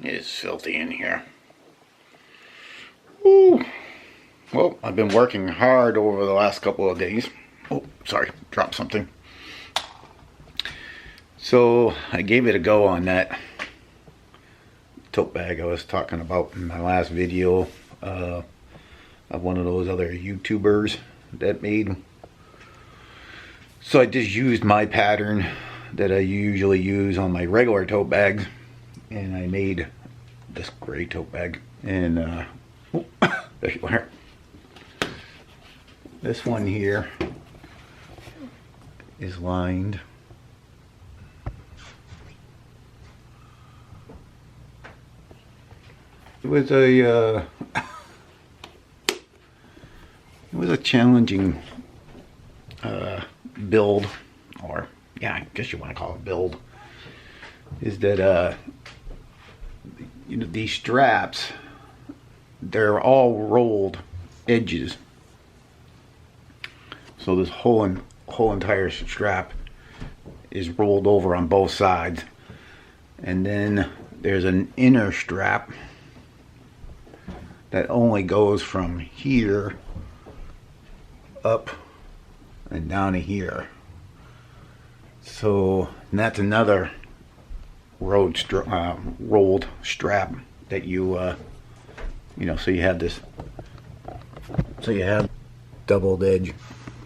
It's filthy in here. Ooh. Well, I've been working hard over the last couple of days. Oh, sorry, dropped something. So I gave it a go on that tote bag I was talking about in my last video of one of those other YouTubers that made. So I just used my pattern that I usually use on my regular tote bags, and I made this gray tote bag. And oh, there you are. This one here is lined. It was a challenging build, or yeah, I guess you want to call it build. Is that you know, these straps, they're all rolled edges. So this whole entire strap is rolled over on both sides, and then there's an inner strap that only goes from here up and down to here. So that's another rolled strap that you know, so you have this, so you have doubled edge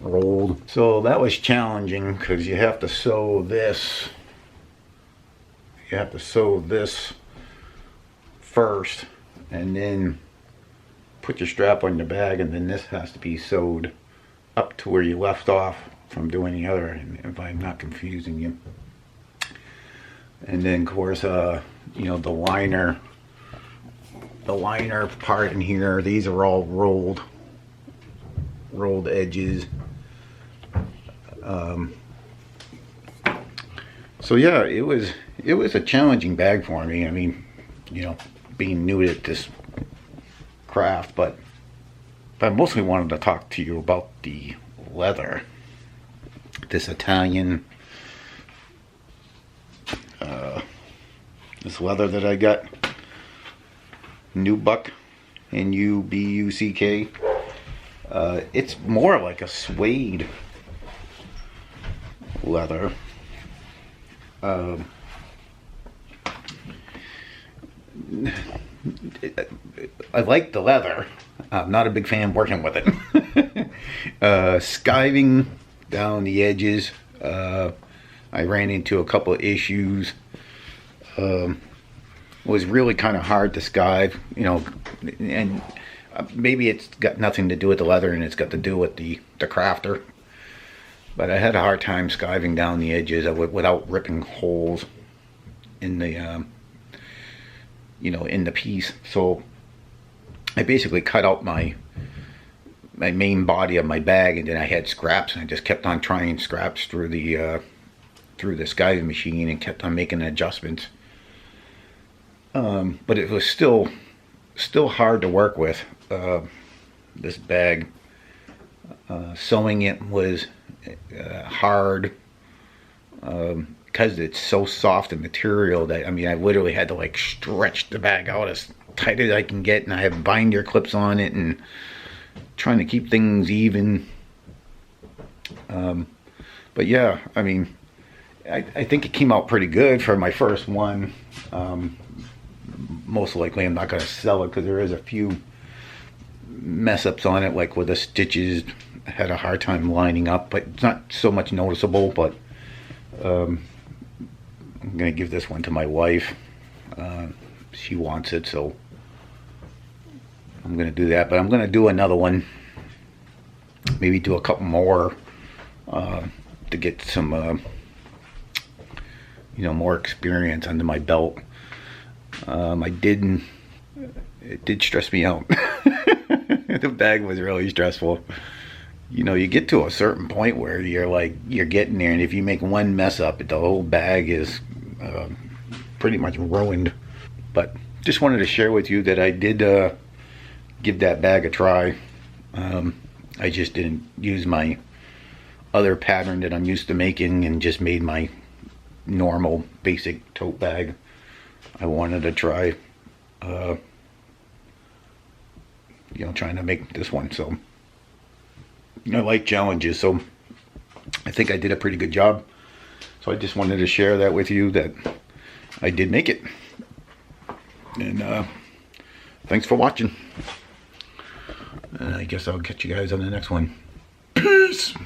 rolled. So that was challenging because you have to sew this. You have to sew this first, and then put your strap on your bag, and then this has to be sewed up to where you left off from doing the other, if I'm not confusing you. And then of course you know, the liner part in here, these are all rolled edges. So yeah, it was a challenging bag for me. I mean, you know, being new at this craft, but I mostly wanted to talk to you about the leather. This Italian, this leather that I got, Nubuck, N-U-B-U-C-K. It's more like a suede leather. I like the leather. I'm not a big fan working with it. Skiving down the edges, I ran into a couple of issues. It was really kind of hard to skive, you know, and maybe it's got nothing to do with the leather and it's got to do with the crafter. But I had a hard time skiving down the edges of it without ripping holes in the, you know, in the piece. So I basically cut out my main body of my bag, and then I had scraps, and I just kept on trying scraps through the skiving machine and kept on making adjustments. But it was still hard to work with, this bag. Sewing it was hard because it's so soft a material that, I mean, I literally had to like stretch the bag out as tight as I can get, and I have binder clips on it and trying to keep things even. But yeah, I mean, I think it came out pretty good for my first one. Most likely I'm not going to sell it because there is a few mess ups on it, like where the stitches had a hard time lining up, but it's not so much noticeable. But I'm going to give this one to my wife. She wants it, so I'm going to do that. But I'm going to do another one, maybe do a couple more to get some you know, more experience under my belt. It did stress me out. The bag was really stressful. You know, you get to a certain point where you're getting there, and if you make one mess up, the whole bag is pretty much ruined. But just wanted to share with you that I did give that bag a try. I just didn't use my other pattern that I'm used to making and just made my normal basic tote bag. I wanted to try, trying to make this one. So I like challenges, so I think I did a pretty good job. So I just wanted to share that with you, that I did make it. And thanks for watching. I guess I'll catch you guys on the next one. Peace!